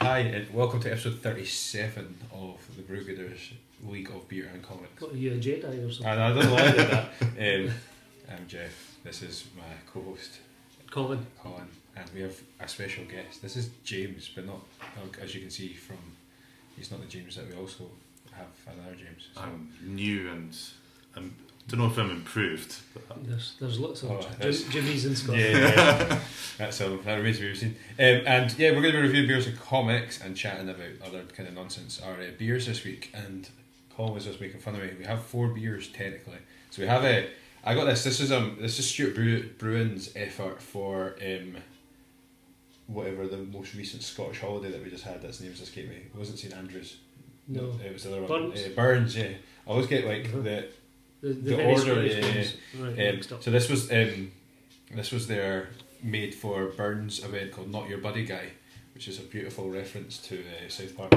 Hi, and welcome to episode 37 of the Brewgooders League of Beer and Comics. What, are you a Jedi or something? I don't know why I did that. I'm Jeff. This is my co-host, Colin. and we have a special guest. This is James, but not, as you can see from, he's not the James that we also have another James. So. I'm new and I don't know if I'm improved. But There's lots of Jimmy's in Scotland. Yeah. That remains to be seen. And yeah, we're going to be reviewing beers and comics and chatting about other kind of nonsense. Our beers this week, and Colin was just making fun of me. We have 4 beers technically. So we have I got this. This is Stewart Brewing's effort for whatever the most recent Scottish holiday that we just had. That's name's escaped me. It wasn't St Andrews. No, it was the other one. Burns. Burns. Yeah, I always get like the order. Right, so this was their made for Burns event called Not Your Buddy Guy, which is a beautiful reference to South Park.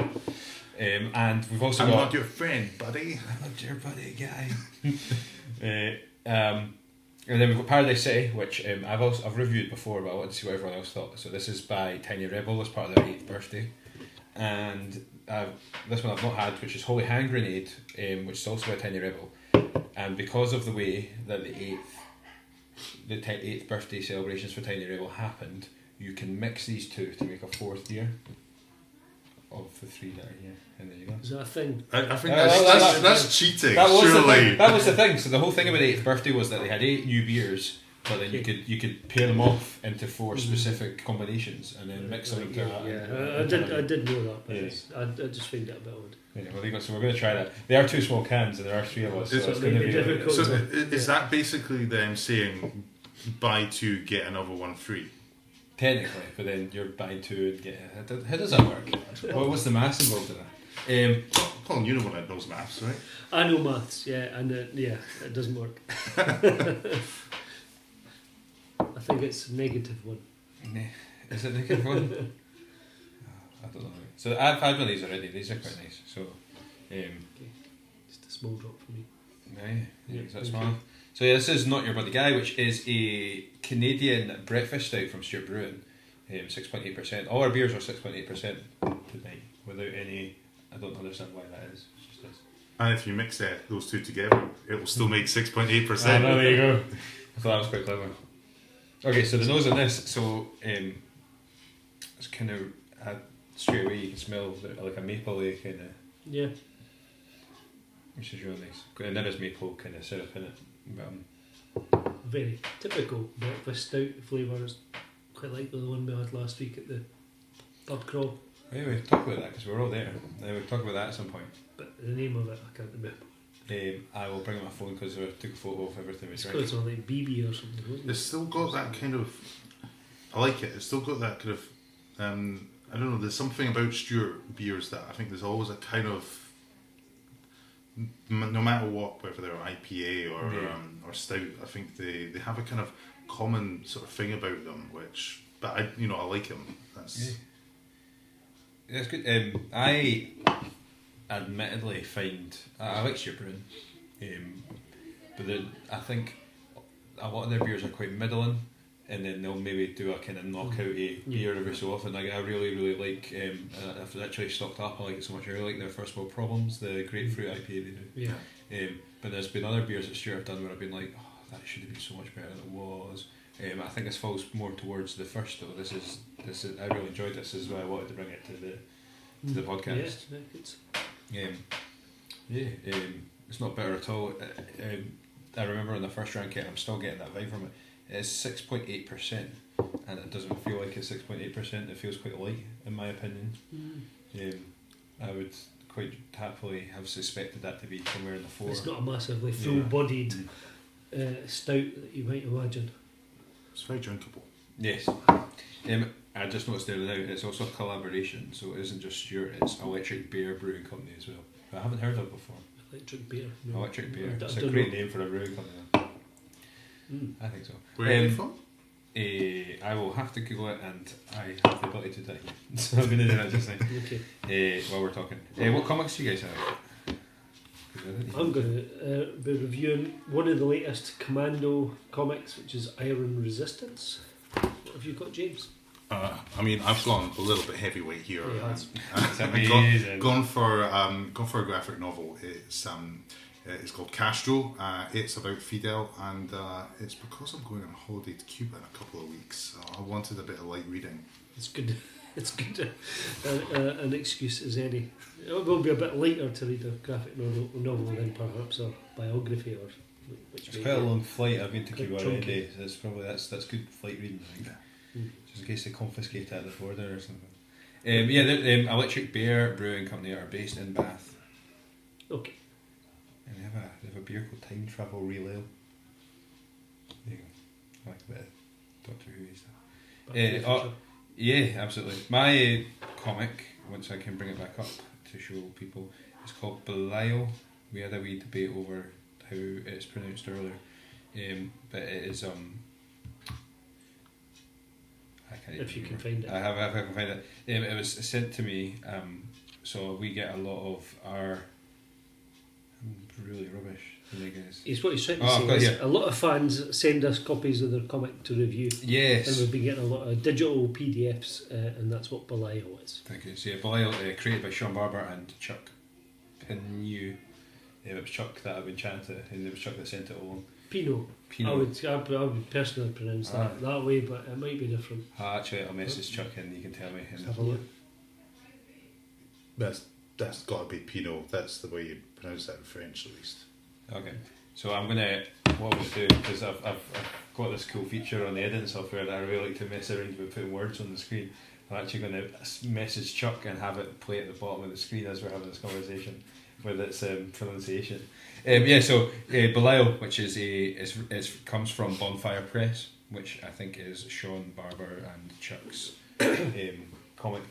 And we've also I'm got not your friend, buddy. I'm not your buddy guy. And then we've got Paradise City, which I've reviewed before, but I wanted to see what everyone else thought. So this is by Tiny Rebel as part of their 8th birthday, and this one I've not had, which is Holy Hand Grenade, which is also by Tiny Rebel. And because of the way that the 8th birthday celebrations for Tiny Rebel happened, you can mix these two to make a 4th beer of the 3 that are here. And there you go. Is that a thing? I think that's cheating. That was surely. the thing. That was the thing. So the whole thing about the 8th birthday was that they had 8 new beers, but then you could pair them off into 4 specific combinations and then mix them into that. Yeah, I did know that, but I just find it a bit odd. Yeah, well, so we're going to try that. They are 2 small cans, and there are 3 of us, so it's going to be difficult. So is that basically them saying buy 2 get another one free? Technically, but then you're buying 2 and get. How does that work? What's the maths involved in that? Colin, you know one that knows maths, right? I know maths, and it doesn't work. I think it's -1. Is it negative 1? I don't know. So I've had one of these already. These are quite nice. So, Just a small drop for me. yeah, that's small. So yeah, this is Not Your Buddy Guy, which is a Canadian breakfast stout from Stewart Brewing, 6.8%. All our beers are 6.8% tonight, without any. I don't understand why that is. It's just this. And if you mix those 2 together, it will still make 6.8%. There you go. I thought that was quite clever. Okay, so the nose on this, so it's kind of straight away you can smell like a mapley kind of. Yeah. Which is really nice. And there is maple kind of syrup in it. But, Very typical breakfast stout flavours. Quite like the one we had last week at the pub crawl. anyway, talk about that because we're all there. We'll talk about that at some point. But the name of it, I can't remember. I will bring up my phone because I took a photo of everything we It's drank. called something like BB or something, wasn't it? It's still got that kind of. I like it. It's still got that kind of. I don't know. There's something about Stewart beers that I think there's always a kind of. No matter what, whether they're IPA or stout, I think they have a kind of common sort of thing about them, which. But I like them. That's. Yeah, it's good. I admittedly find I like Stewart Brewing, but then I think a lot of their beers are quite middling, and then they'll maybe do a kind of knockouty beer every so often. Like I really like. I've actually stocked up. I like it so much. I really like their First World Problems, the grapefruit IPA they do. Yeah. But there's been other beers that Stewart have done where I've been like, oh, that should have been so much better than it was. I think this falls more towards the first though. This is. I really enjoyed this. This is why I wanted to bring it to the podcast. Yeah, It's not bitter at all. I remember when I first drank it, I'm still getting that vibe from it. It's 6.8%, and it doesn't feel like it's 6.8%. It feels quite light, in my opinion. I would quite happily have suspected that to be somewhere in the 4. It's not a massively full-bodied stout that you might imagine. It's very drinkable. Yes. I just noticed there now, it's also a collaboration, so it isn't just Stewart, it's Electric Bear Brewing Company as well. I haven't heard of it before. Electric Beer. No. Electric Beer. I It's a don't great know. name for a brewing company. I think so. Where are you from? I will have to Google it, and I have the ability to do it. So I'm going to do that just now. Okay. While we're talking. What comics do you guys have? I'm going to be reviewing one of the latest Commando comics, which is Iron Resistance. What have you got, James? I mean, I've gone a little bit heavyweight here. Yeah, It's amazing. Gone for a graphic novel. It's called Castro. It's about Fidel, and it's because I'm going on holiday to Cuba in a couple of weeks. So I wanted a bit of light reading. It's good. It's good. An excuse as any. It will be a bit later to read a graphic novel than perhaps a biography or. Which It's quite a long flight. I've been to Cuba chunky. already. So it's probably that's good flight reading. I think. Just in case they confiscate it at the border or something. The Electric Bear Brewing Company are based in Bath. Okay. And they have a beer called Time Travel Real Ale. There you go. I like a bit of Doctor Who stuff. Yeah, absolutely. My comic, once I can bring it back up to show people, is called Belial. We had a wee debate over how it's pronounced earlier, but it is I can't If you even can find it. I can find it. It was sent to me, so we get a lot of our. I'm really rubbish. It's what he's trying to Oh, say. I've got it Is here. a lot of fans send us copies of their comic to review, and Yes. we've been getting a lot of digital PDFs, and that's what Belial is. Thank you. So yeah, Belial, created by Shaun Barbour and Chuck Pinu. It was Chuck that I've been chatting to, and it was Chuck that sent it along. Pinot. I would personally pronounce that way, but it might be different. Actually, I'll message Chuck and you can tell me. Let's have a look. That's got to be Pinot. That's the way you pronounce that in French, at least. Okay, so what I'm gonna do, because I've got this cool feature on the editing software that I really like to mess around with putting words on the screen. I'm actually going to message Chuck and have it play at the bottom of the screen as we're having this conversation with its pronunciation. So Belial, which is comes from Bonfire Press, which I think is Shaun Barbour and Chuck's comic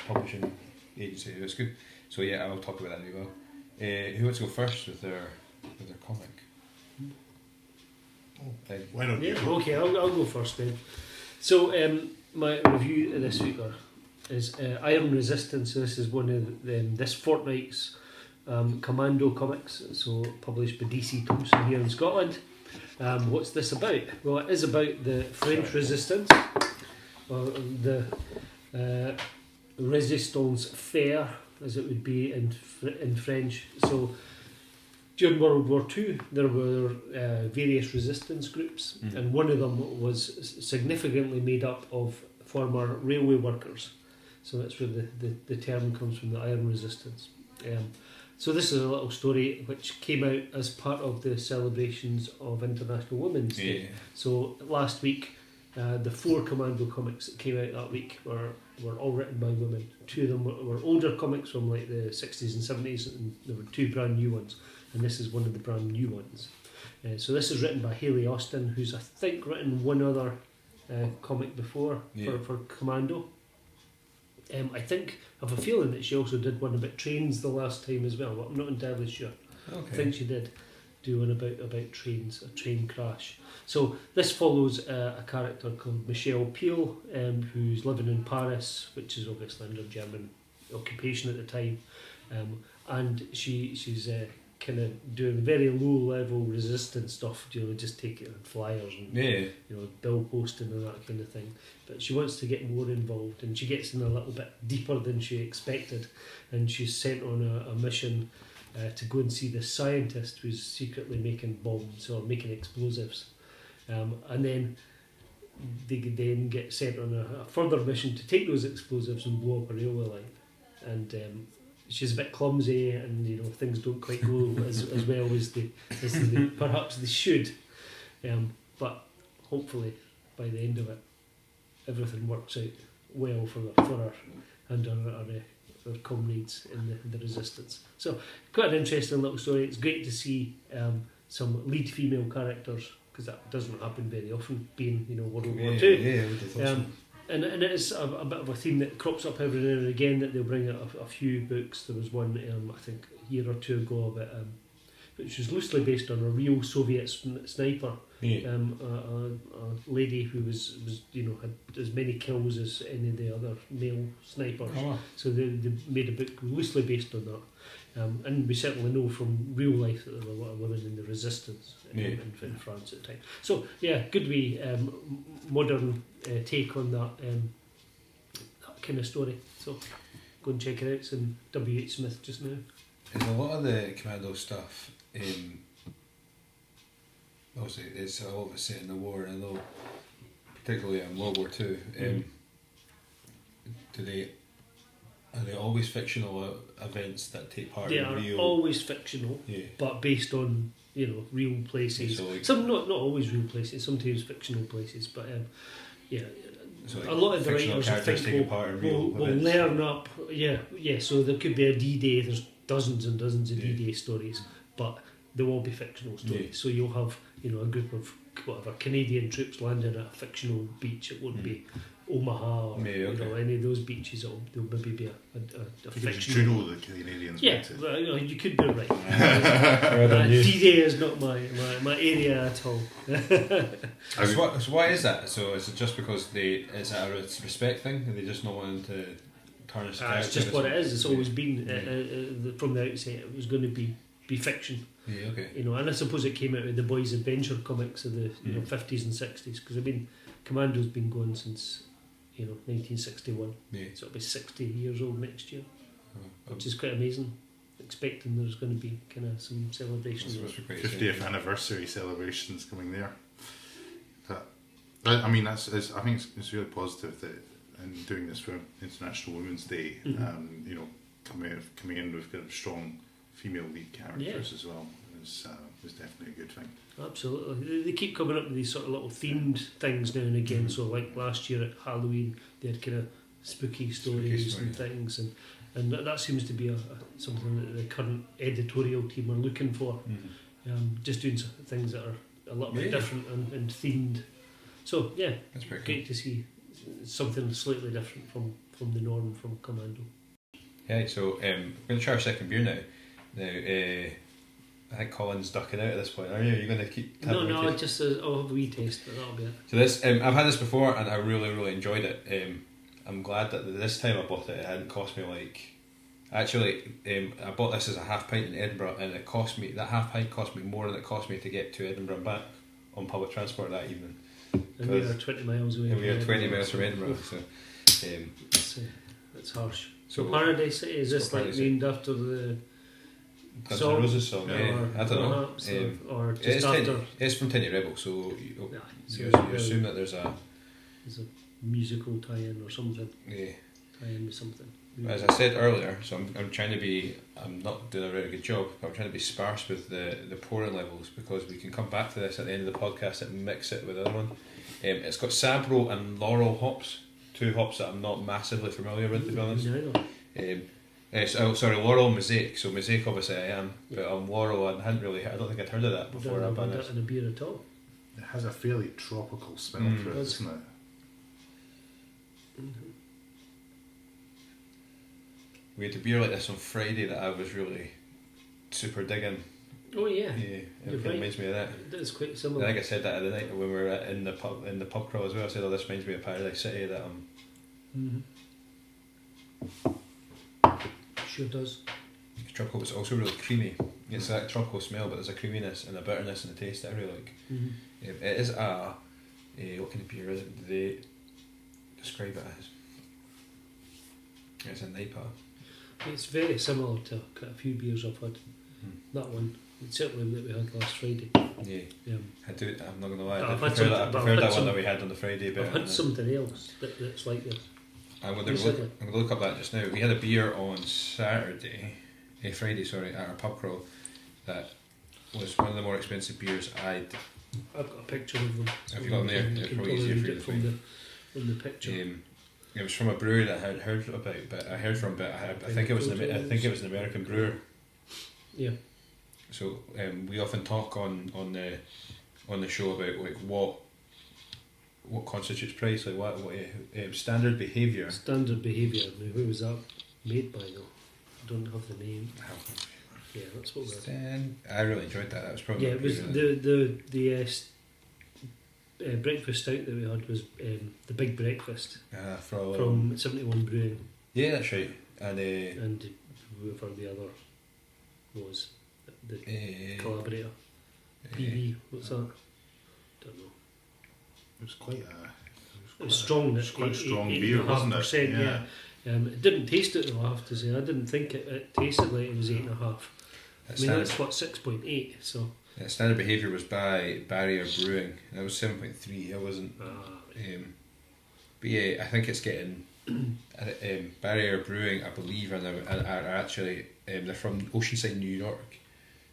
publishing agency. It's good. So yeah, I'll talk about that as well. Who wants to go first with their comic? Why not? Yeah, okay, I'll go first then. So my review this week is Iron Resistance. So this is one of this fortnight's Commando comics, so published by DC Thompson here in Scotland. What's this about? Well, it is about the French resistance, or the Resistance Faire, as it would be in French. So during World War II, there were various resistance groups, and one of them was significantly made up of former railway workers. So that's where the term comes from, the Iron Resistance. So this is a little story which came out as part of the celebrations of International Women's Day. So last week, the 4 Commando comics that came out that week were all written by women. 2 of them were older comics from like the 60s and 70s, and there were 2 brand new ones, and this is one of the brand new ones. So this is written by Hailey Austin, who's I think written one other comic before for Commando. I have a feeling that she also did one about trains the last time as well, but I'm not entirely sure. Okay. I think she did do one about trains, a train crash. So this follows a character called Michelle Peel, who's living in Paris, which is obviously under German occupation at the time, and she's kind of doing very low level resistance stuff, just taking flyers and bill posting and that kind of thing. But she wants to get more involved, and she gets in a little bit deeper than she expected, and she's sent on a mission to go and see this scientist who's secretly making bombs or making explosives, and then they then get sent on a further mission to take those explosives and blow up a railway line, and she's a bit clumsy, and things don't quite go as well as they perhaps they should, but hopefully by the end of it everything works out well for her and her comrades in the resistance. So quite an interesting little story. It's great to see some lead female characters, because that doesn't happen very often, being World War II. And it is a bit of a theme that crops up every now and again, that they'll bring out a few books. There was one I think a year or two ago about which was loosely based on a real Soviet sniper. Yeah. A lady who was had as many kills as any of the other male snipers. Oh, wow. So they made a book loosely based on that. And we certainly know from real life that there were a lot of women in the resistance in France at the time. So yeah, good wee modern take on that kind of story. So go and check it out. It's in W.H. Smith just now. There's a lot of the Commando stuff. Obviously, it's all of it set in the war, and I know, particularly in World War II. Are they always fictional events that take part They in are real? always fictional, but based on real places. So like, Some not always real places. Sometimes fictional places, but so like a lot of the fictional writers I characters taking think part in real will events. learn up. Yeah. So there could be a D-Day. There's dozens and dozens of D-Day stories, but they'll all be fictional stories. Yeah. So you'll have a group of whatever Canadian troops landing at a fictional beach. It won't be Omaha or any of those beaches. There'll maybe be a fictional. Trudeau, the Canadians. Yeah, well, you could be right. D-Day is not my area at all. So why is that? So is it just because it's a respect thing, and they just not wanting to tarnish the character? It's just what it is. It's always been from the outset. It was going to be fiction. Yeah, okay. And I suppose it came out of the boys' adventure comics of the 50s and 60s, because Commando's been going since 1961. Yeah. So it'll be 60 years old next year, which is quite amazing. Expecting there's going to be kind of some celebrations. 50th anniversary celebrations coming there. I mean, I think it's really positive that in doing this for International Women's Day, coming in with kind of strong female lead characters as well is definitely a good thing. Absolutely. They keep coming up with these sort of little themed things now and again. So like last year at Halloween, they had kind of spooky stories and things, and that seems to be something that the current editorial team are looking for. Just doing things that are a little bit different and themed. So yeah, that's pretty great to see something slightly different from the norm from Commando. Yeah, so I'm going to try our second beer now. I think Colin's ducking out at this point, are you? Are you going to keep... No, I'll have a wee taste, but that'll be it. So this, I've had this before and I really, really enjoyed it. I'm glad that this time I bought it hadn't cost me Actually, I bought this as a half pint in Edinburgh, and that half pint cost me more than it cost me to get to Edinburgh and back on public transport that evening. And we are 20 miles away. And we are 20 miles from Edinburgh, so... That's harsh. So Paradise City, is this named after the Guns N' Roses song? Yeah, I don't know. Or just after... It's from Tinny Rebel, so you assume that there's a musical tie-in or something. Yeah. Tie-in with something. As I said earlier, so I'm trying to be... I'm not doing a very good job, but I'm trying to be sparse with the pouring levels, because we can come back to this at the end of the podcast and mix it with the other one. It's got Sabro and Laurel hops, two hops that I'm not massively familiar with, to be honest. Laurel and Mosaic. So Mosaic obviously I am, but on Laurel I don't think I'd heard of that before. I've had that in a beer at all. It has a fairly tropical smell to it, doesn't it? Mm-hmm. We had a beer like this on Friday that I was really super digging. Oh yeah. Yeah, it reminds me of that. That's quite similar. I think I said that at the night when we were in the pub crawl as well. I said, this reminds me of Paradise City that Sure does. It's tropical, but it's also really creamy. It's that tropical smell, but there's a creaminess and a bitterness in the taste that I really like. It is what kind of beer is it? Do they describe it as? It's a NIPA. It's very similar to a few beers I've had. That one, certainly that we had last Friday. Yeah. I'm not going to lie. I prefer that one that we had on the Friday. But I've had something else that's like this. I'm going to look up that just now. We had a beer on Friday, at our pub crawl that was one of the more expensive beers I've got a picture of them. Have you got them there? It's probably easier for you to find. From the picture. It was from a brewery that I had heard about, but I think it was an American brewer. Yeah. So we often talk on the show about what constitutes price, what standard behaviour. Standard behaviour. Who was that made by though? don't have the name. Yeah, that's what we're. I really enjoyed that. That was probably Yeah, it was the breakfast stout that we had was the Big Breakfast from 71 Brewing. Yeah, that's right. And whoever the other was, the collaborator. BB, what's that? Don't know. It was quite It was strong. It was quite strong beer, wasn't it? Yeah. It didn't taste it though, I have to say. I didn't think it tasted like it was 8.5. I mean, that's what, 6.8, so... Yeah, standard behaviour was by Barrier Brewing. That was 7.3. It wasn't... but yeah, I think it's getting... Barrier Brewing, I believe, are actually... they're from Oceanside, New York.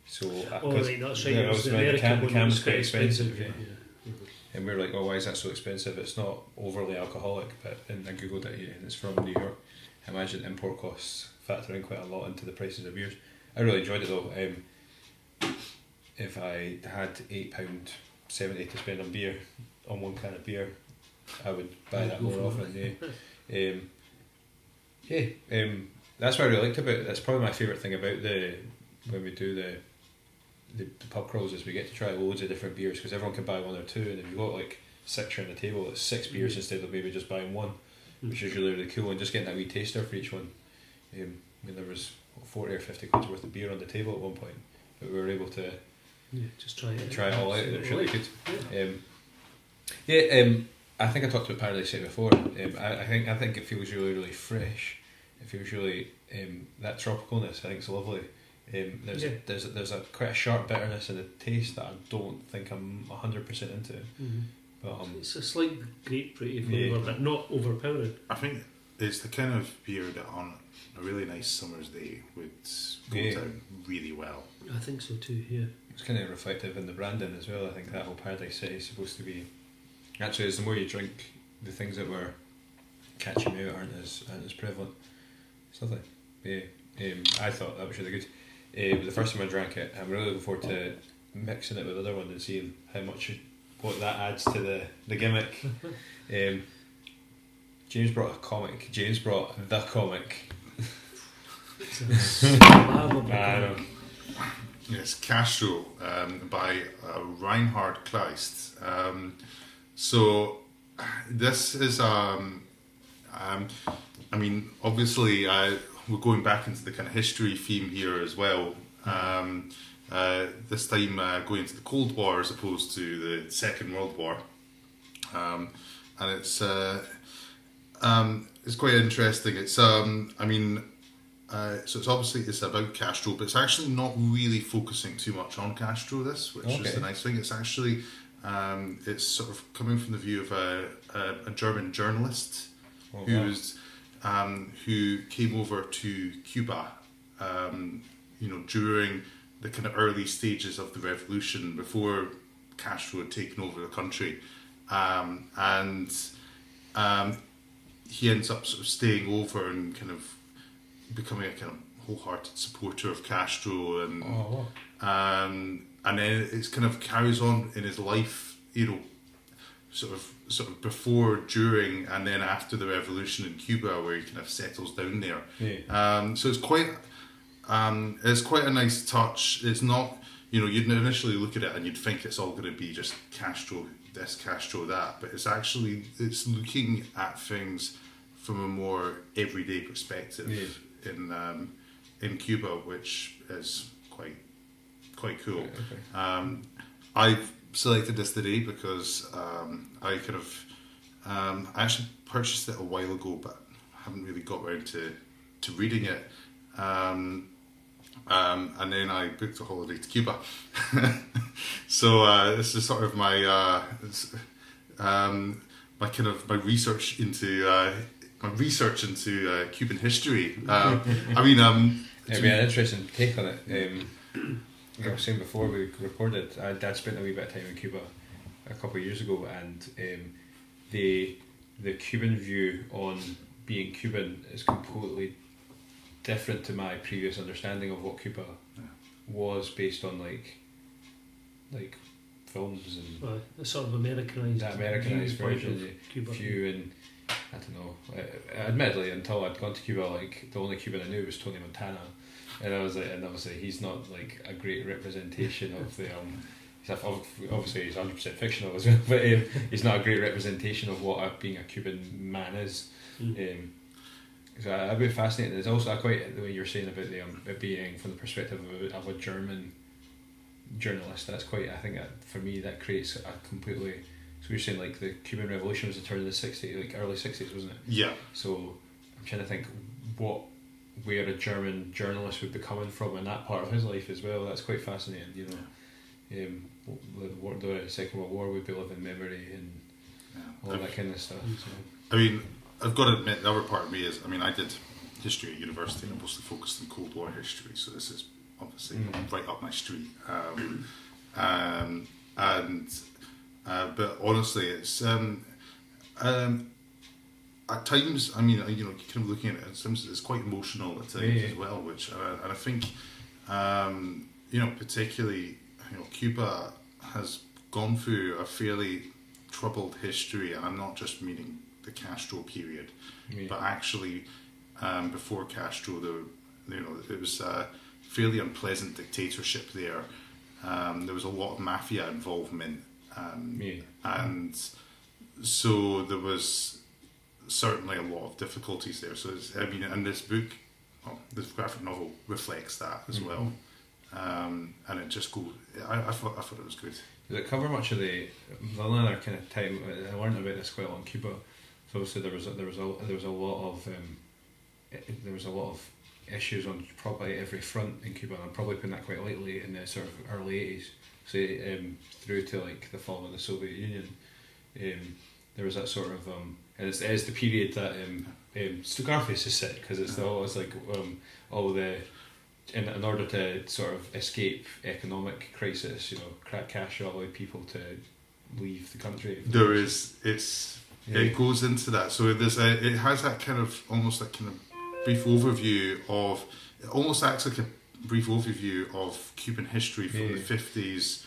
So... right, that's right. Yeah, the can was quite expensive. Yeah. Mm-hmm. And we were like, oh, why is that so expensive? It's not overly alcoholic, but and I googled it, and it's from New York. I imagine import costs factor in quite a lot into the prices of beers. I really enjoyed it though. If I had £8.70 to spend on beer, on one can of beer, I would buy that more often. That's what I really liked about it. That's probably my favourite thing about when we do the pub crawls is we get to try loads of different beers because everyone can buy one or two, and if you've got like 6 around the table, it's 6 beers instead of maybe just buying one, which is really, really cool, and just getting that wee taster for each one. I mean, there was 40 or 50 quid worth of beer on the table at one point, but we were able to just try it all out, and it was really good. I think I talked about Paradise City before. I think it feels really, really fresh. It feels really that tropicalness. I think it's lovely. There's a quite a sharp bitterness in the taste that I don't think I'm 100% into. Mm-hmm. But it's a slight grapefruity flavour, but not overpowering. I think it's the kind of beer that on a really nice summer's day would go down really well. I think so too. Yeah. It's kind of reflective in the branding as well. I think that whole Paradise City is supposed to be. Actually, as the more you drink, the things that were catching me out aren't as prevalent. It's lovely. I thought that was really good. The first time I drank it, I'm really looking forward to mixing it with other ones and seeing what that adds to the gimmick. James brought a comic. James brought the comic. I know. Yes, Castro by Reinhard Kleist. So this is I mean, obviously we're going back into the kind of history theme here as well. This time going into the Cold War as opposed to the Second World War, and it's quite interesting. It's so it's about Castro, but it's actually not really focusing too much on Castro. Which is the nice thing. It's actually it's sort of coming from the view of a German journalist who came over to Cuba, during the kind of early stages of the revolution before Castro had taken over the country, and he ends up sort of staying over and kind of becoming a kind of wholehearted supporter of Castro, and then it's kind of carries on in his life, sort of before, during, and then after the revolution in Cuba, where he kind of settles down there. Yeah. So it's quite a nice touch. It's not, you'd initially look at it and you'd think it's all going to be just Castro this, Castro that, but it's looking at things from a more everyday perspective in Cuba, which is quite cool. Okay. I've selected this today because I actually purchased it a while ago, but haven't really got around to reading it. And then I booked a holiday to Cuba. So this is sort of my research into Cuban history. It'd be an interesting take on it. Like I was saying before we recorded, Dad spent a wee bit of time in Cuba a couple of years ago, and the Cuban view on being Cuban is completely different to my previous understanding of what Cuba was, based on like films and the sort of Americanized version of Cuba. View, and I don't know. Admittedly, until I'd gone to Cuba, like the only Cuban I knew was Tony Montana, and I was like, and obviously he's not like a great representation of the obviously he's 100% fictional as well, but he's not a great representation of what being a Cuban man is. So I'd be fascinated. There's also quite the way you're saying about the it being from the perspective of a German journalist. That's quite. I think that for me that creates a completely. So you're saying like the Cuban Revolution was the turn of the '60s, like early '60s, wasn't it? Yeah. So I'm trying to think where a German journalist would be coming from in that part of his life as well. That's quite fascinating, you know. The Second World War would be living memory and all that kind of stuff. So. I mean, I've got to admit, the other part of me is, I mean, I did history at university and I mostly focused on Cold War history, so this is obviously right up my street. But honestly, it's at times, I mean, you know, kind of looking at it, sometimes it's quite emotional at times as well, which, and I think, you know, particularly, you know, Cuba has gone through a fairly troubled history, and I'm not just meaning the Castro period, but actually before Castro, you know, it was a fairly unpleasant dictatorship there. There was a lot of mafia involvement, and so there was certainly a lot of difficulties there. So I mean, and this book, this graphic novel reflects that as well, and it just goes. I thought it was good. Does it cover much of the other kind of time? I learned about this quite a lot in Cuba. So obviously there was a lot of issues on probably every front in Cuba, and I'm probably putting that quite lightly, in the sort of early 80s, so through to like the fall of the Soviet Union. There was that sort of and it is the period that Scarface is set, because it's always like all the in order to sort of escape economic crisis, you know, crack cash allow people to leave the country. There is it goes into that, so there's it has that kind of almost that kind of brief overview of, it almost acts like a brief overview of Cuban history from the 50s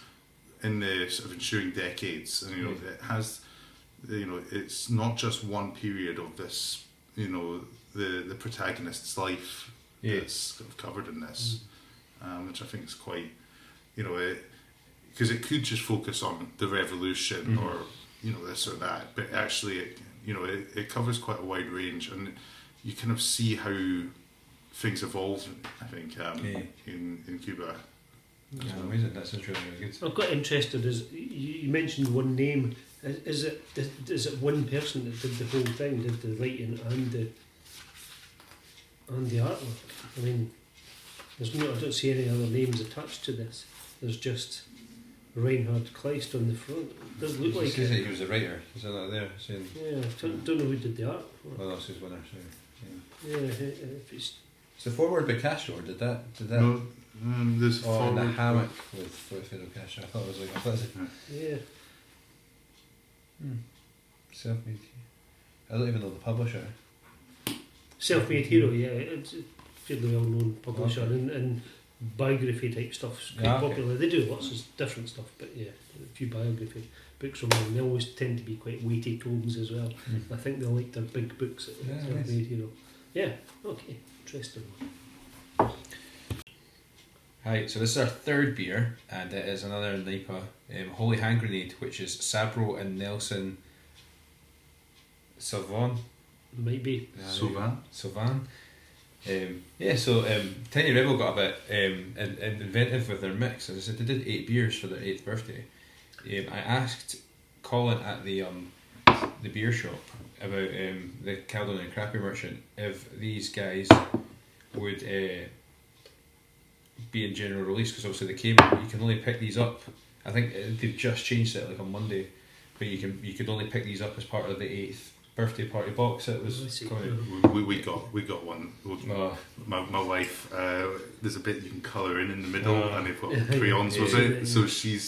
in the sort of ensuing decades, and you know it has, you know, it's not just one period of this, you know, the protagonist's life that's kind of covered in this, which I think is quite, you know, because it could just focus on the revolution or, you know, this or that, but actually it covers quite a wide range, and you kind of see how things evolved, I think, in Cuba. Yeah, amazing. That sounds really, really good. I've got interested, as you mentioned one name. Is it one person that did the whole thing, did the writing and the artwork? I mean, I don't see any other names attached to this. There's just Reinhard Kleist on the front. It does look like it. He was a writer. Is that there? Saying, don't know who did the art. Well, that's his winner. So, if it's the forward by Castro, or did that? No, there's in the hammock with Fidel Castro. I thought it was like a pleasant. Yeah. Self-made. I don't even know the publisher. Self-made hero, it's a fairly well-known publisher, and biography type stuff's quite popular. They do lots of different stuff, but a few biography books from them. They always tend to be quite weighty tomes as well. I think they like their big books at Self-made Hero. Yeah, okay, interesting. Hi, so this is our third beer, and it is another NIPA, Holy Hand Grenade, which is Sabro and Nelson Sauvin. Might be. Sauvin. Tiny Rebel got a bit inventive with their mix. As I said, they did 8 beers for their 8th birthday. I asked Colin at the beer shop about the Caledonian Crappy Merchant if these guys would be in general release, because obviously they came. You can only pick these up. I think they've just changed it like on Monday, but you could only pick these up as part of the 8th birthday party box that was coming. We got one. My wife, there's a bit you can colour in the middle, and they've got crayons, was it? So she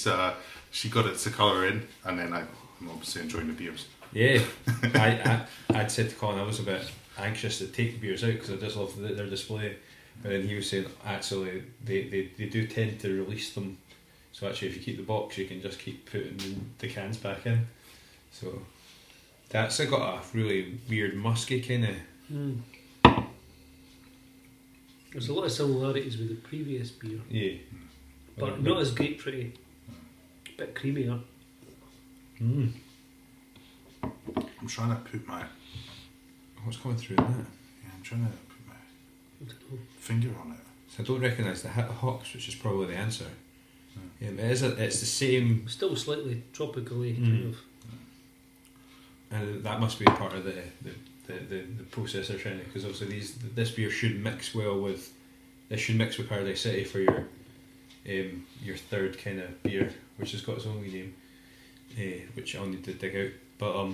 got it to colour in, and then I'm obviously enjoying the beers. Yeah, I'd said to Colin I was a bit anxious to take the beers out because I just love their display, but then he was saying actually they do tend to release them, so actually if you keep the box you can just keep putting the cans back in. So That's got a really weird musky kind of. There's a lot of similarities with the previous beer, Yeah. but not as grapefruity. A bit creamier. Mm. I'm trying to put my What's coming through in that? yeah, I'm trying to put my I don't know. finger on it. So I don't recognise the hops, which is probably the answer. It's the same, Still slightly tropically Mm. kind of. and that must be part of the process they're trying to, because obviously this beer should mix well with, this should mix with Paradise City for your third kind of beer, which has got its own wee name, which I'll need to dig out. But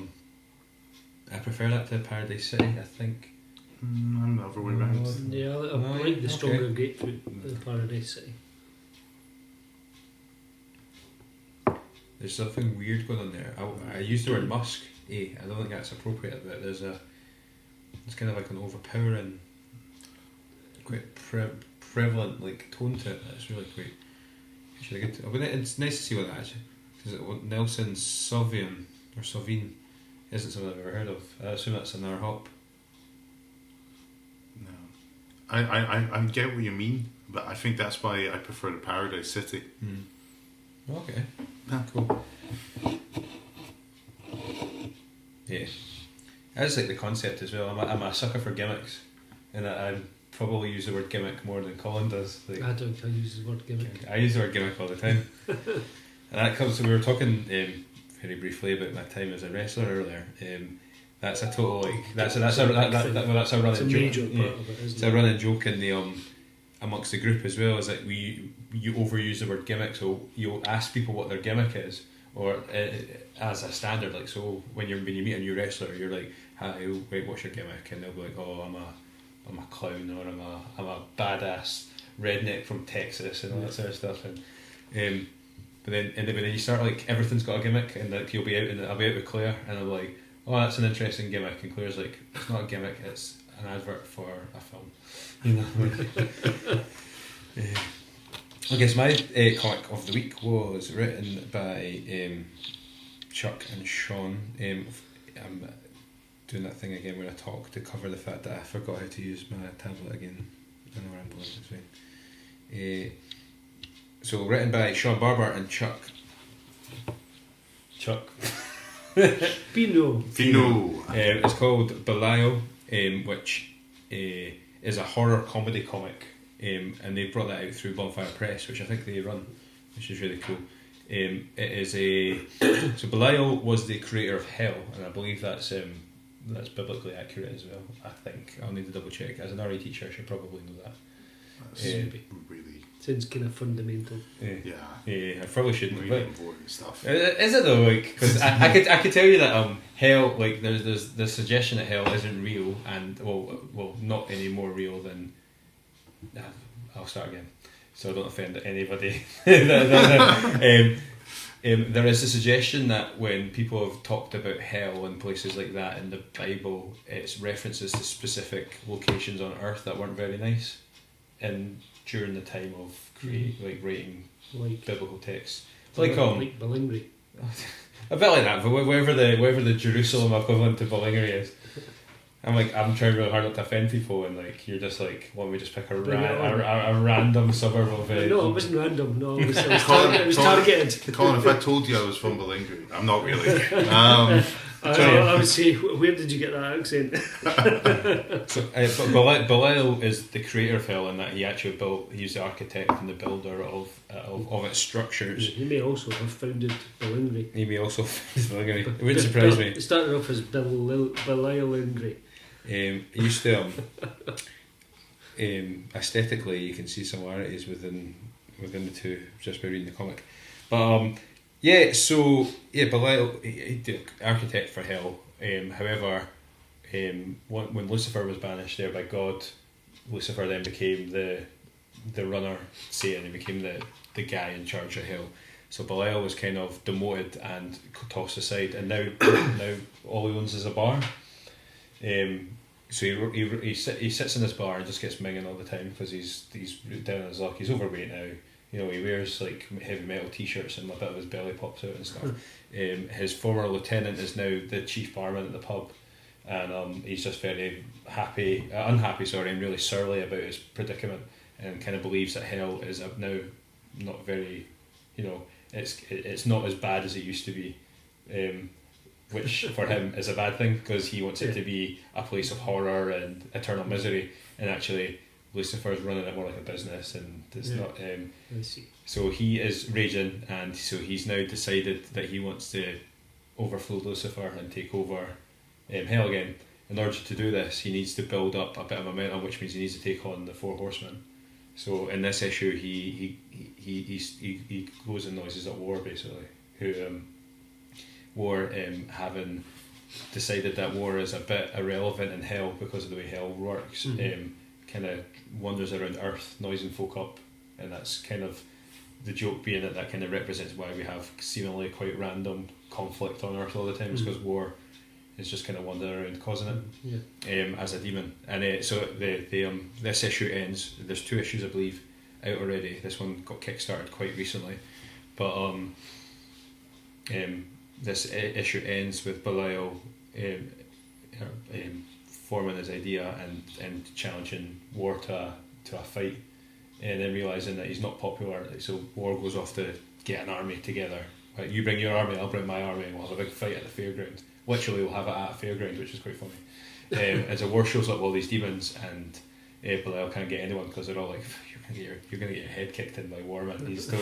I prefer that to Paradise City, I think. I'm the other way round. Yeah, I Oh, like okay. the stronger grapefruit of the Paradise City. There's something weird going on there. I used the word musk. I don't think that's appropriate, but it's kind of like an overpowering, quite prevalent like tone to it. That's really quite. Actually, good. It's nice to see what that is. Because Nelson Sauvin or Sauvin isn't something I've ever heard of. I assume that's another hop. No, I get what you mean, but I think that's why I prefer the Paradise City. Okay. Yeah. Cool. Yeah. I just like the concept as well. I'm a sucker for gimmicks, and I probably use the word gimmick more than Colin does. Like, I use the word gimmick. I use the word gimmick all the time. And that comes. So we were talking very briefly about my time as a wrestler earlier. That's a total like that's a running It's a joke. major Yeah. part of it, It's isn't a it? running joke in the amongst the group as well. Is that you overuse the word gimmick, so you'll ask people what their gimmick is, or as a standard. Like, so when you meet a new wrestler, you're like, "Hi, wait, what's your gimmick?" And they'll be like, "Oh, I'm a clown, or I'm a badass redneck from Texas," and all that sort of stuff. And but then you start like everything's got a gimmick, and like you'll be out and I'll be out with Claire, and I'm like, "Oh, that's an interesting gimmick," and Claire's like, "It's not a gimmick, it's an advert for a film." You know. I guess my comic of the week was written by Chuck and Shaun. I'm doing that thing again where I talk to cover the fact that I forgot how to use my tablet again. I know where I'm going, it's fine. So written by Shaun Barbour and Chuck. Pino. It's called Belial, which is a horror comedy comic, and they brought that out through Bonfire Press, which I think they run, which is really cool. It is so Belial was the creator of Hell, and I believe that's biblically accurate as well. I think I'll need to double check. As an RE teacher, I should probably know that. That's really Sounds kind of fundamental. Yeah, I probably shouldn't. really important stuff. Is it though? Like, because I could tell you that hell, like there's the suggestion that hell isn't real, and well not any more real than. I'll start again, so I don't offend anybody. There is a suggestion that when people have talked about hell and places like that in the Bible, it's references to specific locations on Earth that weren't very nice, and during the time of writing biblical texts, like Ballingry. a bit like that, but wherever the Jerusalem equivalent to Ballingry is. I'm trying really hard not to offend people, and like you're just like, why don't we just pick a random suburb of No, it wasn't random. No, it was Colin, targeted. Colin, if I told you I was from Ballingry, I'm not really. I would say, where did you get that accent? So, but Belial is the creator of Hell, in that he actually he's the architect and the builder of its structures. He may also have founded Ballingry. He may also found Ballingry. It wouldn't surprise me. It started off as Belialingry. He used to aesthetically, you can see similarities within the two just by reading the comic. But Belial, he's the architect for Hell. However, when Lucifer was banished there by God, Lucifer then became the runner, Satan, and became the guy in charge of Hell. So Belial was kind of demoted and tossed aside, and now all he owns is a bar. So he sits in this bar and just gets minging all the time because he's down on his luck. He's overweight now. You know, he wears like heavy metal t-shirts and a bit of his belly pops out and stuff. His former lieutenant is now the chief barman at the pub, and he's just very unhappy, and really surly about his predicament, and kind of believes that hell is now not very, you know, it's not as bad as it used to be, which for him is a bad thing because he wants it to be a place of horror and eternal misery, and actually Lucifer's running it more like a business, and it's not. I see. So he is raging, and so he's now decided that he wants to overflow Lucifer and take over hell again. In order to do this, he needs to build up a bit of momentum, which means he needs to take on the four horsemen. So in this issue, he goes and noises at war, basically. Having decided that war is a bit irrelevant in hell because of the way hell works. Kind of wanders around Earth, noising folk up, and that's kind of the joke being that kind of represents why we have seemingly quite random conflict on Earth all the time, because war is just kind of wandering around causing it as a demon. And so this issue ends. There's 2 issues, I believe, out already. This one got kickstarted quite recently, but this issue ends with Belial forming his idea and challenging war to a fight, and then realising that he's not popular, so war goes off to get an army together. Like, you bring your army, I'll bring my army, and we'll have a big fight at the fairground. Literally, we'll have it at a fairground, which is quite funny. As a war shows up all these demons, and Belial can't get anyone because they're all like, you're gonna get your head kicked in by war, man. He's still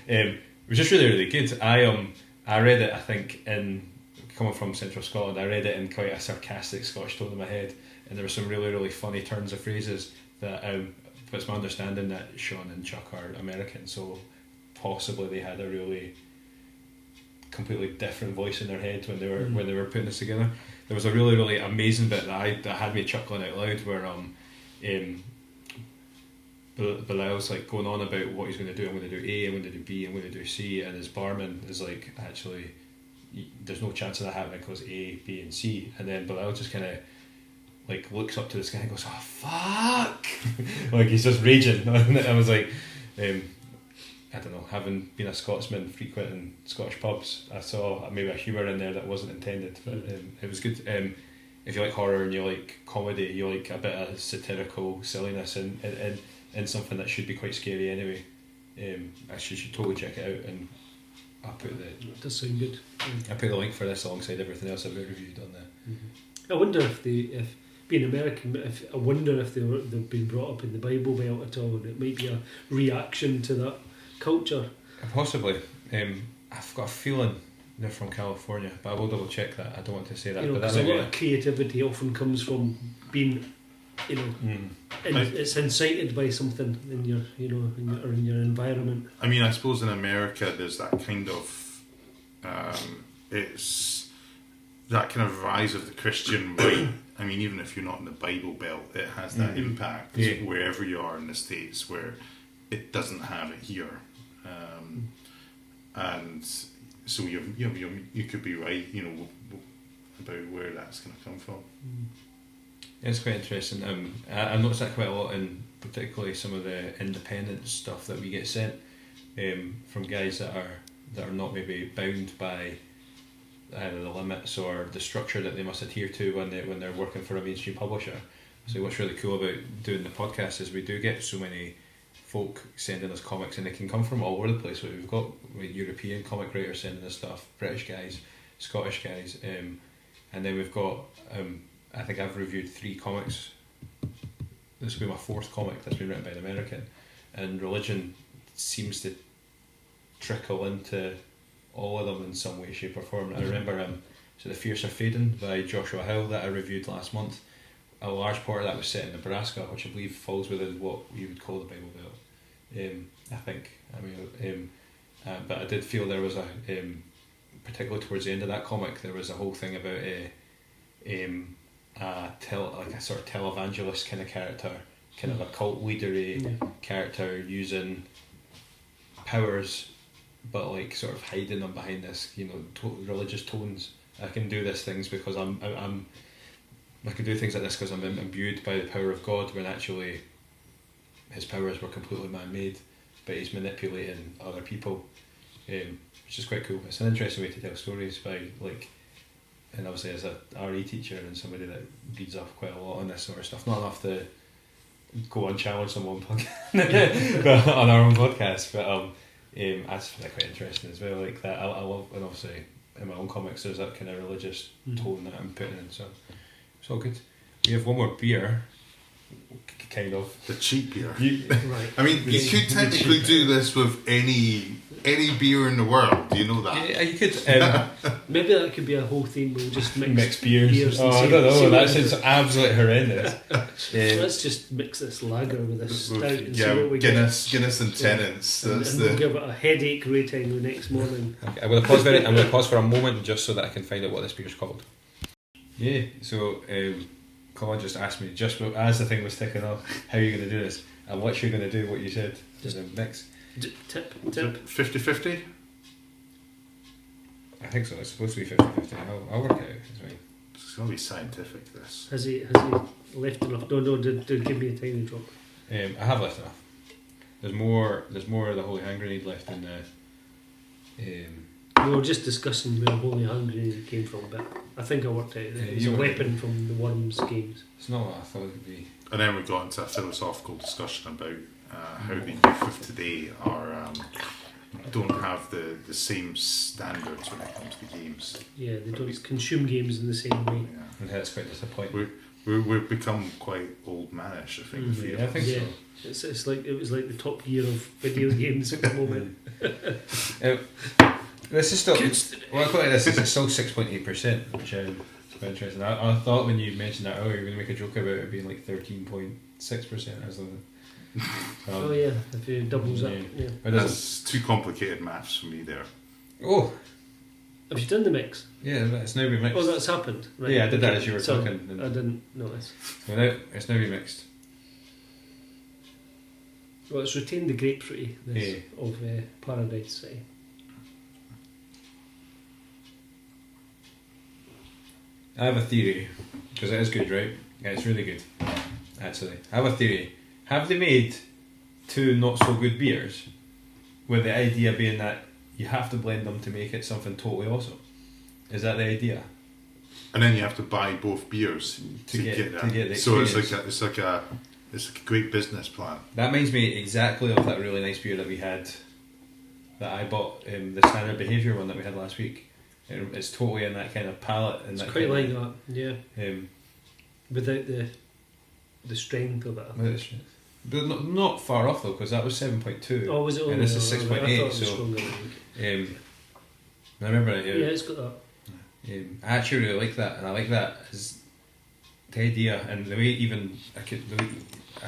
it was just really good. I read it, I think, in coming from Central Scotland, I read it in quite a sarcastic Scottish tone in my head, and there were some really funny turns of phrases that but it's my understanding that Shaun and Chuck are American, so possibly they had a really completely different voice in their head when they were putting this together. There was a really amazing bit that had me chuckling out loud, where Belial's like going on about what he's going to do. I'm going to do A, I'm going to do B, I'm going to do C, and his barman is like, actually, there's no chance of that happening because A, B, and C. And then Belial just kind of like looks up to the sky and goes, "Oh fuck!" Like he's just raging. And I was like, I don't know. Having been a Scotsman frequenting Scottish pubs, I saw maybe a humour in there that wasn't intended, but it was good. If you like horror and you like comedy, you like a bit of satirical silliness and something that should be quite scary anyway. Actually, you should totally check it out, and I'll put It does sound good. I put the link for this alongside everything else I've reviewed on there. I wonder if being American, they've been brought up in the Bible Belt at all, and it might be a reaction to that culture. Possibly. I've got a feeling they're from California, but I will double check that. I don't want to say that. Because a lot of creativity often comes from being, it's incited by something in your, in your environment. I mean, I suppose in America there's that kind of, it's that kind of rise of the Christian right. I mean, even if you're not in the Bible Belt, it has that impact wherever you are in the States, where it doesn't have it here. And so you could be right, about where that's going to come from. It's quite interesting. I noticed that quite a lot in particularly some of the independent stuff that we get sent from guys that are not maybe bound by either the limits or the structure that they must adhere to when they're working for a mainstream publisher. So what's really cool about doing the podcast is we do get so many folk sending us comics, and they can come from all over the place. We've got European comic writers sending us stuff, British guys, Scottish guys, and then we've got I think I've reviewed 3 comics. This will be my 4th comic that's been written by an American, and religion seems to trickle into all of them in some way, shape or form. I remember so The Fierce Are Fading by Joshua Hill that I reviewed last month. A large part of that was set in Nebraska, which I believe falls within what you would call the Bible Belt. I think. But I did feel there was a, particularly towards the end of that comic, there was a whole thing about a sort of televangelist kind of character, kind of a cult leadery character using powers, but like sort of hiding them behind this, religious tones. I can do these things because I can do things like this because I'm imbued by the power of God, when actually his powers were completely man-made. but he's manipulating other people, which is quite cool. It's an interesting way to tell stories by and obviously as a RE teacher and somebody that reads off quite a lot on this sort of stuff. Not enough to go unchallenged on one podcast, but on our own podcast. But that's quite interesting as well. Like that, I love, and obviously in my own comics, there's that kind of religious tone that I'm putting in. So it's all good. We have one more beer. Kind of the cheap beer. Right. I mean, you could technically do this with any beer in the world. Do you know that? Yeah, you could. Maybe that could be a whole theme. We'll just mix beers. and I don't know. That sounds absolutely horrendous. Let's just mix this lager with this stout and see what we Guinness and Tennent's. And we'll give it a headache rating the next morning. Okay, I'm going to pause for a moment just so that I can find out what this beer's called. Yeah. So. Colin just asked me, just as the thing was ticking off, how are you going to do this? I'm literally going to do what you said. Just mix. Tip. 50-50? I think so. It's supposed to be 50-50. I'll work it out. It's fine. It's going to be scientific, this. Has he left enough? No, did give me a tiny drop. I have left enough. There's more of the holy hand grenade left in the... We were just discussing where Holy Hand Grenade came from, but I think I worked out that it was a weapon from the Worms games. It's not what I thought it would be. And then we got into a philosophical discussion about how the youth of today don't have the same standards when it comes to games. Yeah, they don't consume games in the same way. Yeah. And that's quite disappointing. We've become quite old manish, I think. I think so. It's like it was like the top year of video games at the moment. This is still, well, I quite like this, it's still 6.8%, which is quite interesting. I thought when you mentioned that earlier, you were going to make a joke about it being like 13.6%. I was like, oh yeah, if it doubles up. Yeah. That's too complicated maths for me there. Oh! Have you done the mix? Yeah, it's now been mixed. Oh, that's happened. Right. Yeah, I did that as you were talking. I didn't notice. So now, it's now been mixed. Well, it's retained the grapefruitiness of Paradise City. I have a theory, because it is good, right? Yeah, it's really good, actually. I have a theory. Have they made two not so good beers, with the idea being that you have to blend them to make it something totally awesome? Is that the idea? And then you have to buy both beers to get that. The so experience. it's like a great business plan. That reminds me exactly of that really nice beer that we had, that I bought, the Standard Behaviour one that we had last week. It's totally in that kind of palette. And it's that quite like of, that, yeah. Without the strength of it. But not far off though, because that was 7.2. Oh, was it? And this is 6.8. So, I remember it. Yeah, it's got that. I actually really like that, and I like that as the idea and the way even I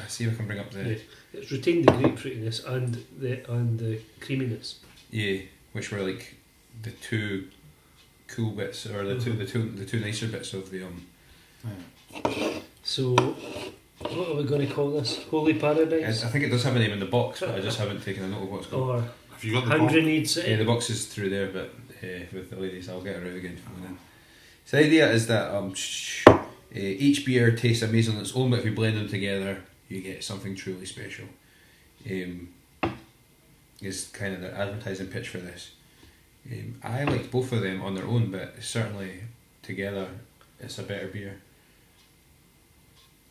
see if I can bring up the. Yeah. It's retained the grapefruitiness and the creaminess. Yeah, which were like the two cool bits, or the two nicer bits of the So, what are we going to call this? Holy Paradise? I think it does have a name in the box, but I just haven't taken a note of what it's called. Or have you got the Hand box? Grenade City? Yeah, the box is through there, but with the ladies, I'll get her out again from within. So the idea is that each beer tastes amazing on its own, but if you blend them together, you get something truly special. Is kind of the advertising pitch for this. I liked both of them on their own, but certainly together, it's a better beer.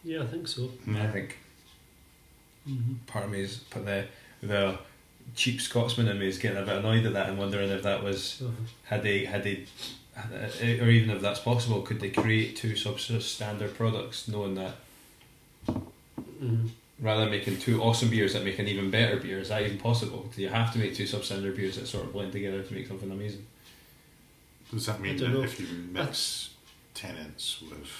Yeah, I think so. I think. Part of me is the cheap Scotsman in me is getting a bit annoyed at that and wondering if that was had they or even if that's possible, could they create two substandard products, knowing that rather than making two awesome beers that make an even better beer, is that even possible? Do you have to make two substandard beers that sort of blend together to make something amazing? Does that mean that if you mix Tennent's with...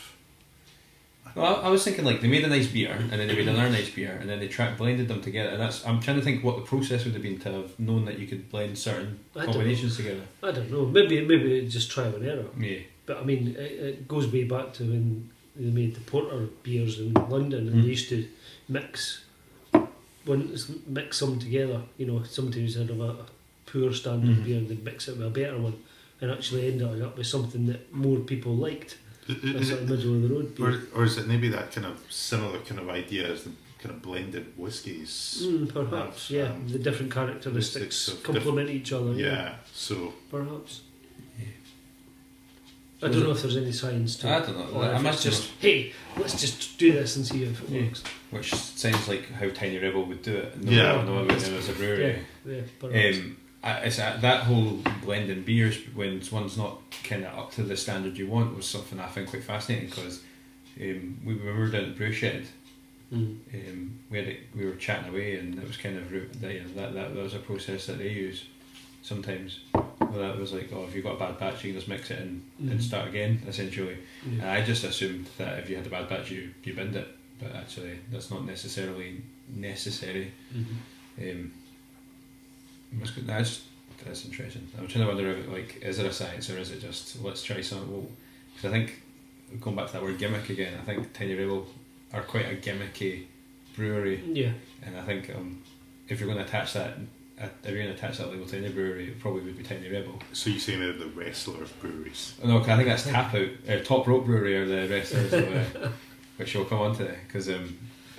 Well, I was thinking like they made a nice beer and then they made another nice beer and then they blended them together, and I'm trying to think what the process would have been to have known that you could blend certain combinations together. I don't know. Maybe just trial and error. Yeah. But I mean, it goes way back to when they made the porter beers in London, and they used to mix them together. You know, sometimes they'd have a poor standard beer, they'd mix it with a better one, and actually end up with something that more people liked. That's like middle of the road beer. Or is it maybe that kind of similar kind of idea as the kind of blended whiskies. Perhaps, have, the different characteristics of complement each other. Yeah, so perhaps. Yeah. I don't know if there's any science to it. I don't know. Or I if must it's just, hey, let's just do this and see if it works. Which sounds like how Tiny Rebel would do it. Yeah. No, as a brewery. Yeah, perhaps. It's that whole blending beers when one's not kind of up to the standard you want was something I find quite fascinating because when we were down at the brew shed, we were chatting away and it was kind of that was a process that they use sometimes. Well, that was like, if you've got a bad batch, you can just mix it and start again, essentially. Yeah. And I just assumed that if you had a bad batch, you binned it, but actually that's not necessarily necessary. That's interesting. I'm trying to wonder if is there a science or is it just let's try something? Well, because I think going back to that word gimmick again, I think Tiny Rebel are quite a gimmicky brewery. Yeah. And I think if you're going to attach that label to any brewery, it probably would be Tiny Rebel. So you're saying they're the wrestler of breweries? No, I think that's Tap Out. Top Rope Brewery are the wrestlers, which we'll come on to because I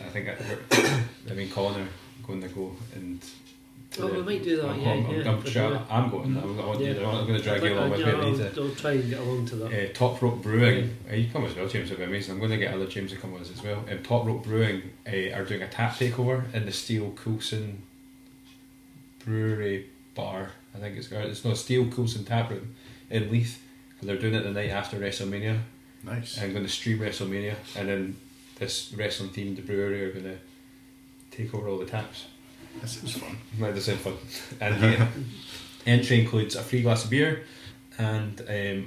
think Colin are going to go and. We might do that. I'm sure I'm going. I'm going to drag you along with me. I'll try and get along to that. Top Rope Brewing. You come as well, James. It'll be amazing. I'm going to get other James to come with us as well. Top Rope Brewing are doing a tap takeover in the Steel Coulson Brewery Bar. I think it's not Steel Coulson Tap Room in Leith. They're doing it the night after WrestleMania. Nice. I'm going to stream WrestleMania, and then this wrestling themed brewery are going to take over all the taps. That sounds fun. That does sound fun. And the entry includes a free glass of beer and a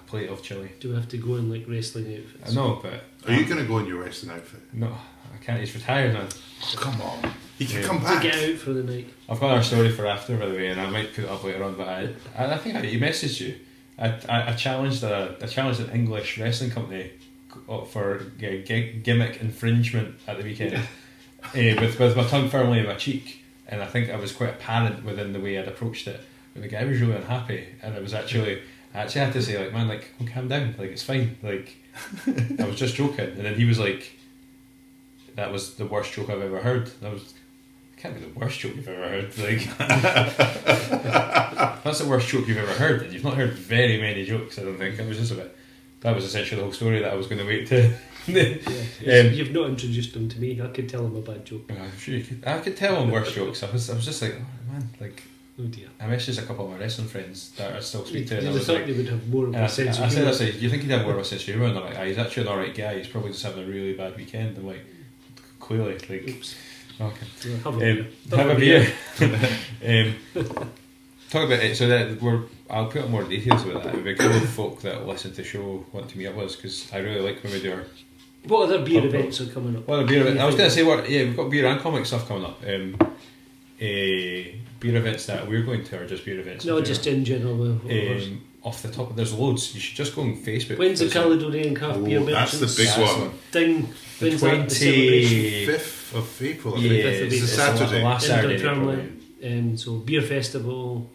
plate of chili. Do we have to go in wrestling outfits? I know, but are you going to go in your wrestling outfit? No, I can't. He's retired now. Oh, come on, he can come back. To get out for the night. I've got our story for after, by the way, and I might put it up later on. But I think he messaged you. I challenged an English wrestling company for gimmick infringement at the weekend. With my tongue firmly in my cheek, and I think I was quite apparent within the way I'd approached it. But the guy was really unhappy, and I actually had to say man, calm down, it's fine, I was just joking. And then he was like, that was the worst joke I've ever heard. And I was, it can't be the worst joke you've ever heard. That's the worst joke you've ever heard, and you've not heard very many jokes. I don't think. It was just that was essentially the whole story that I was going to wait to. You've not introduced him to me. I could tell him a bad joke. I'm sure you could. I could tell him worse jokes. I was just like, oh man, oh dear. I messaged a couple of my wrestling friends that I still speak to. And I was thought they would have more of a sense of humour. I said, you think he'd have more of a sense of humour? And they're like, he's actually an alright guy. He's probably just having a really bad weekend. I'm like, clearly, oops. Okay. Have a beer. Talk about it. So that I'll put up more details about that. It would be cool if folk that listen to the show want to meet up with us because I really like when we do our. What other beer events are coming up? Well, beer events. I was going to say we've got beer and comic stuff coming up. Beer events that we're going to are just beer events. No, just in general. Off the top, there's loads. You should just go on Facebook. When's the Caledonian Craft Beer Merchants? That's the big one. Thing. The 25th of April. I think. It's a Saturday. Last Saturday. So beer festival.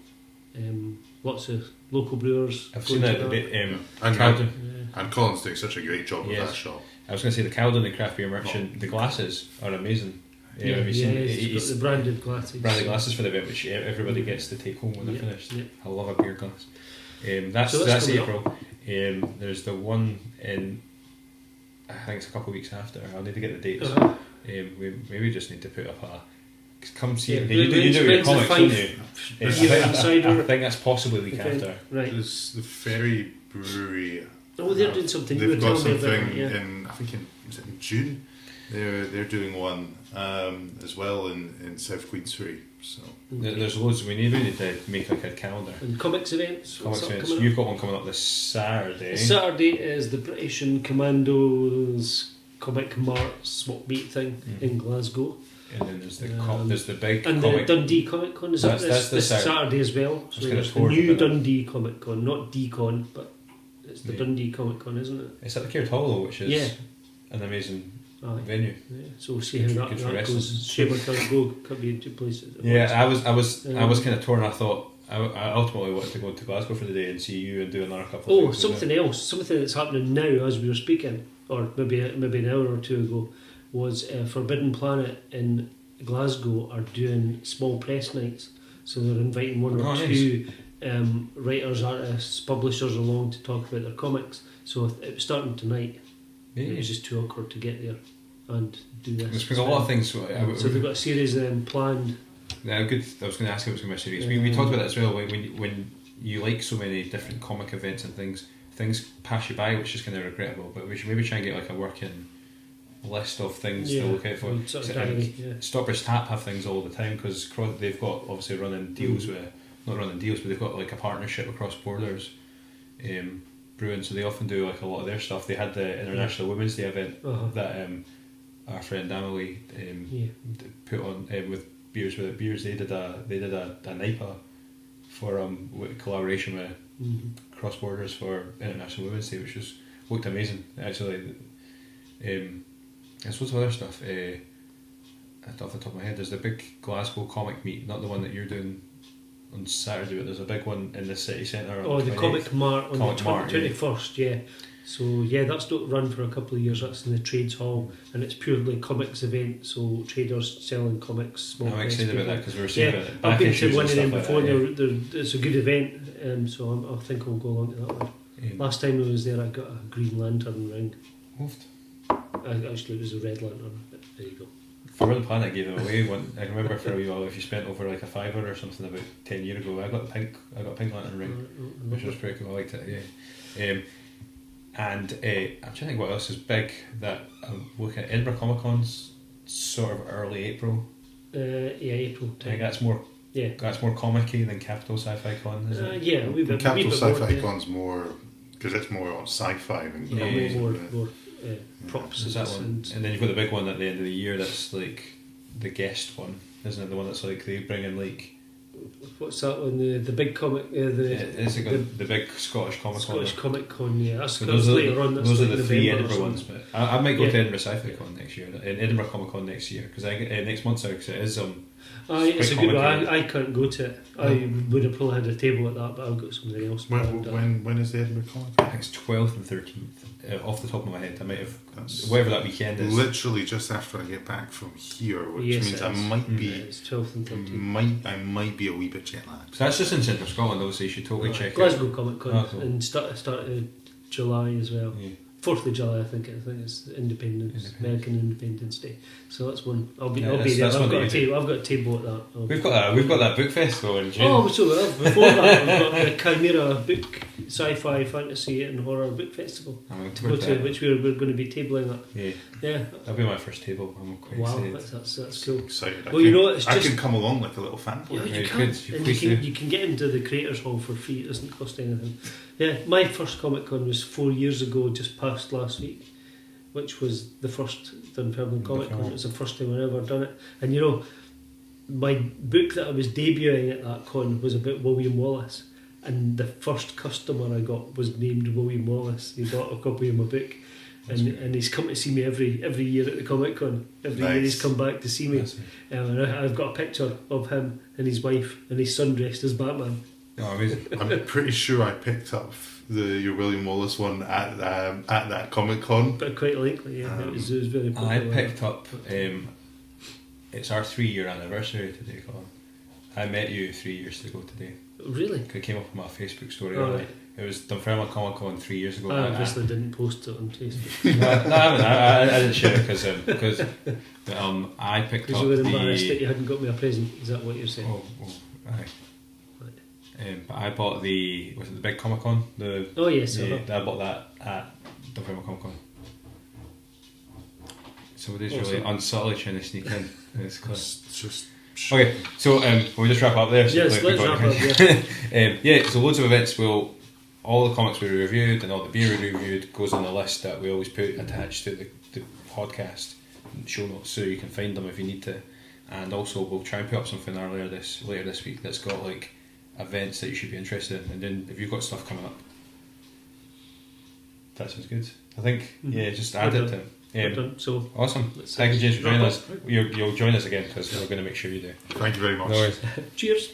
Lots of local brewers. I've seen that. And Colin's doing such a great job with that shop. I was going to say the Caledonian Craft Beer Merchant. The glasses are amazing. Have you seen he's got the branded glasses. Branded glasses for the event, which everybody gets to take home when they're finished. Yeah. I love a beer glass. That's April. There's the one in, I think it's a couple of weeks after. I'll need to get the dates. We maybe just need to put up a. Come see it. You do your comics, don't you? I think that's possibly the week after. Right. There's the Ferry Brewery. Oh, they're doing something. They've got something in. I think in June. They're doing one as well in South Queensferry. So there's loads. We need to make a calendar. And comics events. You've got one coming up this Saturday. Saturday is the British and Commando's Comic Mart swap meet thing in Glasgow. And then there's the big and comic. The Dundee Comic Con is that's this Saturday as well. So it's the new Dundee Comic Con, not D-Con, but it's the Dundee Comic Con, isn't it? It's at the Caird Hall, which is an amazing venue. Yeah. So we'll see how that goes. Shame I can't be in two places. I was kind of torn. I thought I ultimately wanted to go to Glasgow for the day and see you and do another couple. Something else, something that's happening now as we were speaking, or maybe an hour or two ago. was Forbidden Planet in Glasgow are doing small press nights, so they're inviting one or two writers, artists, publishers along to talk about their comics. So it was starting tonight. Yeah. It was just too awkward to get there and do this. There's been a lot of things. So they've got a series planned. Yeah, good. I was going to ask you what was going to be a series. We talked about that as well. When you like so many different comic events and things pass you by, which is kind of regrettable. But we should maybe try and get like a working list of things to look out for. Stoppers Tap have things all the time because they've got obviously running deals with, not running deals, but they've got like a partnership across borders. Brewing, so they often do like a lot of their stuff. They had the International Women's Day event that our friend Emily put on with Beers Without Beers. They did a NIPA for with collaboration with Cross Borders for International Women's Day, which was looked amazing actually. There's loads of other stuff. Off the top of my head, there's the big Glasgow comic meet, not the one that you're doing on Saturday, but there's a big one in the city centre. Oh, the Comic Mart on the 21st, yeah. So yeah, that's not run for a couple of years. That's in the Trades Hall, and it's purely comics event. So traders selling comics. I'm excited about that because we were seeing it. I've been to one of them before. It's a good event, so I think I'll go along to that one. Last time I was there, I got a Green Lantern ring. Actually, it was a Red Lantern. But there you go. Forbidden Planet gave them away. I remember for a wee while, if you spent over like a $5 or something about 10 years ago, I got a pink lantern ring, which was pretty cool. I liked it. Yeah. And I'm trying to think what else is big that I'm looking at. Edinburgh Comic Con's sort of early April. April. I think that's more. Yeah. That's more comic-y than Capital Sci-Fi Con, isn't it? Yeah, we've been. Capital Sci-Fi Con's more because it's more on sci-fi than more props. Is that one? And then you've got the big one at the end of the year. That's like the guest one, isn't it? The one that's like they bring in like. What's that one? The big comic. It's like the big Scottish Comic Con. Scottish Comic Con, yeah. That's so those later on. Those are the three Edinburgh ones. But I might go to Edinburgh Sci-Fi Con next year, and Edinburgh Comic Con next year because I next month because it is it's a good one. I can't go to it. I would have probably had a table at that, but I've got something else. When is the Edinburgh Comic Con? I think it's 12th and 13th. Off the top of my head, I might have whatever that weekend is. Literally just after I get back from here, which means I might be. It's 12th and 13th. I might be a wee bit jet lagged. So that's just in central Scotland, obviously. You should totally check Glasgow out. Comic Con and start of July as well. Yeah. 4th of July, I think it's American Independence Day. So that's one. I'll be there. I've got a table at that. We've got that book festival in June. Oh, so before that, we've got the Chimera Book Sci-Fi Fantasy and Horror Book Festival to go to, which we're going to be tabling at. Yeah. That'll be my first table. I'm quite excited. That's cool. Excited. Well, I can come along like a little fanboy. Yeah, you can get into the Creators Hall for free. It doesn't cost anything. Yeah, my first Comic Con was 4 years ago, just past last week, which was the first Dunfermline Comic Con. It was the first time I'd ever done it. And my book that I was debuting at that con was about William Wallace, and the first customer I got was named William Wallace. He bought a copy of my book, and he's come to see me every year at the Comic Con. Every year he's come back to see me. And I've got a picture of him and his wife and his son dressed as Batman. Oh, amazing. I'm pretty sure I picked up your William Wallace one at that Comic Con. But quite likely, yeah. It was very popular. I picked up. It's our 3-year anniversary today, Colin. I met you 3 years ago today. Really? It came up on my Facebook story. Right. It was Dunfermline Comic Con 3 years ago. I obviously didn't post it on Facebook. I didn't share it because I picked up. Because you were embarrassed that you hadn't got me a present. Is that what you're saying? Right. But I bought was it the big Comic Con? Oh yes, I bought that at Dunfermline Comic Con. Somebody's really unsubtly trying to sneak in. It's just okay. So we'll just wrap up there. Yes, let's wrap up. Yeah. So loads of events. All the comics we reviewed and all the beer we reviewed goes on the list that we always put attached to the podcast show notes, so you can find them if you need to. And also we'll try and put up something later this week that's got like events that you should be interested in, and then if you've got stuff coming up, that sounds good. I think just add it to so awesome. Thank you, James, for joining us. You'll join us again because we're going to make sure you do. Thank you very much. No worries. Cheers.